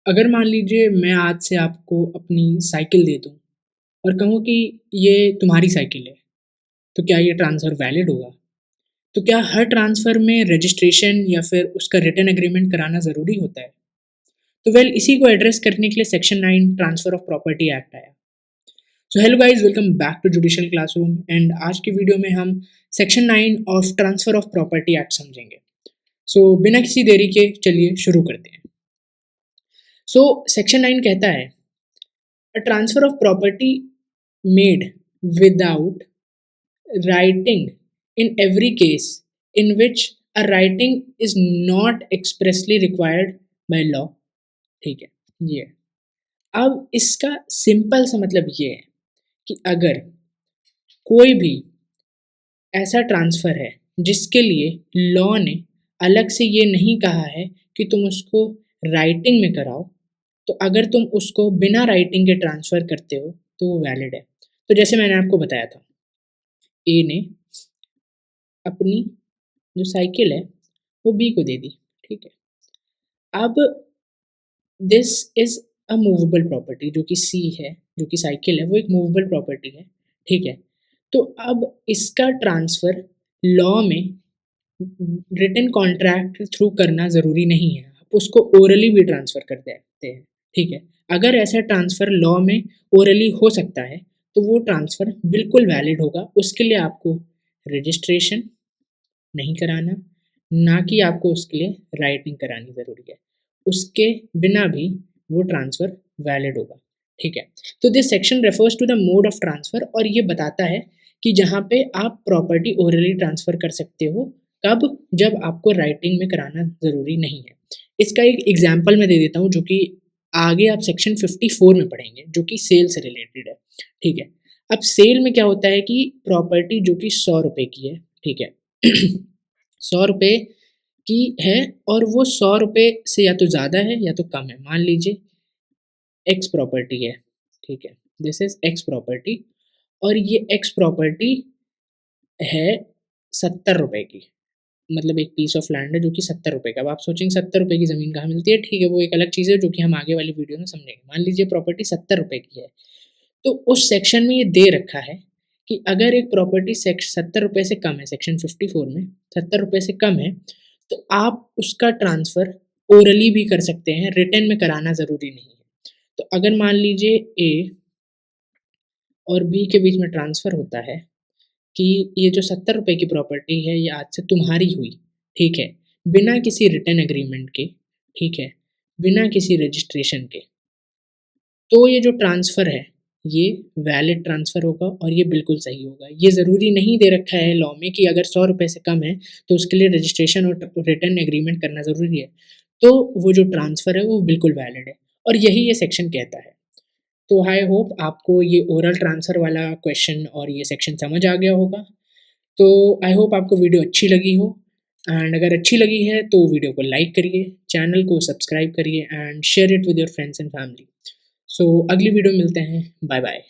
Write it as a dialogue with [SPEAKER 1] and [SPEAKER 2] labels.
[SPEAKER 1] अगर मान लीजिए मैं आज से आपको अपनी साइकिल दे दूँ और कहूँ कि ये तुम्हारी साइकिल है, तो क्या ये ट्रांसफ़र वैलिड होगा? तो क्या हर ट्रांसफ़र में रजिस्ट्रेशन या फिर उसका रिटन एग्रीमेंट कराना ज़रूरी होता है? तो इसी को एड्रेस करने के लिए section 9 transfer of property act आया। So hello guys, welcome back to judicial classroom and आज की वीडियो में हम section 9 of transfer of property act समझेंगे। सो बिना किसी देरी के चलिए शुरू करते हैं। सो सेक्शन 9 कहता है a transfer of property made without writing in every case in which a writing is not expressly required by law। ठीक है, ये अब इसका सिंपल सा मतलब ये है कि अगर कोई भी ऐसा ट्रांसफ़र है जिसके लिए लॉ ने अलग से ये नहीं कहा है कि तुम उसको राइटिंग में कराओ, तो अगर तुम उसको बिना राइटिंग के ट्रांसफ़र करते हो तो वो वैलिड है। तो जैसे मैंने आपको बताया था, ए ने अपनी जो साइकिल है वो बी को दे दी, ठीक है। अब this is a movable property, जो कि सी है, जो कि साइकिल है, वो एक मूवेबल प्रॉपर्टी है, ठीक है। तो अब इसका ट्रांसफ़र लॉ में रिटन कॉन्ट्रैक्ट के थ्रू करना ज़रूरी नहीं है, आप उसको ओरली भी ट्रांसफ़र कर सकते हैं, ठीक है। अगर ऐसा ट्रांसफ़र लॉ में ओरली हो सकता है तो वो ट्रांसफ़र बिल्कुल वैलिड होगा। उसके लिए आपको रजिस्ट्रेशन नहीं कराना, ना कि आपको उसके लिए राइटिंग करानी ज़रूरी है। उसके बिना भी वो ट्रांसफ़र वैलिड होगा, ठीक है। तो this section refers to the mode of transfer और ये बताता है कि जहाँ पे आप प्रॉपर्टी ओरली ट्रांसफ़र कर सकते हो, कब? जब आपको राइटिंग में कराना ज़रूरी नहीं है। इसका एक एग्ज़ाम्पल मैं दे देता हूँ, जो कि आगे आप सेक्शन 54 में पढ़ेंगे, जो कि सेल से रिलेटेड है, ठीक है। अब सेल में क्या होता है कि प्रॉपर्टी जो कि 100 रुपए की है, ठीक है। 100 रुपए की है और वो 100 रुपए से या तो ज़्यादा है या तो कम है। मान लीजिए एक्स प्रॉपर्टी है, ठीक है। दिस इज़ एक्स प्रॉपर्टी और ये एक्स प्रॉपर्टी है 70 रुपए की। मतलब एक पीस ऑफ लैंड है जो कि 70 रुपए का। अब आप सोचेंगे 70 रुपए की ज़मीन कहाँ मिलती है? ठीक है, वो एक अलग चीज़ है जो कि हम आगे वाली वीडियो में समझेंगे। मान लीजिए प्रॉपर्टी 70 रुपए की है, तो उस सेक्शन में ये दे रखा है कि अगर एक प्रॉपर्टी 70 रुपए से कम है, सेक्शन 54 में 70 रुपए से कम है, तो आप उसका ट्रांसफ़र ओरली भी कर सकते हैं, रिटन में कराना ज़रूरी नहीं है। तो अगर मान लीजिए ए और बी के बीच में ट्रांसफ़र होता है कि ये जो 70 रुपए की प्रॉपर्टी है ये आज से तुम्हारी हुई, ठीक है, बिना किसी रिटन एग्रीमेंट के, ठीक है, बिना किसी रजिस्ट्रेशन के, तो ये जो ट्रांसफ़र है ये वैलिड ट्रांसफ़र होगा और ये बिल्कुल सही होगा। ये ज़रूरी नहीं दे रखा है लॉ में कि अगर 100 रुपए से कम है तो उसके लिए रजिस्ट्रेशन और रिटन एग्रीमेंट करना ज़रूरी है। तो वो जो ट्रांसफ़र है वो बिल्कुल वैलिड है और यही ये सेक्शन कहता है। तो आई होप आपको ये ओरल ट्रांसफ़र वाला क्वेश्चन और ये सेक्शन समझ आ गया होगा। तो आई होप आपको वीडियो अच्छी लगी हो एंड अगर अच्छी लगी है तो वीडियो को लाइक करिए, चैनल को सब्सक्राइब करिए and share it with your friends and family. So अगली वीडियो मिलते हैं। Bye bye.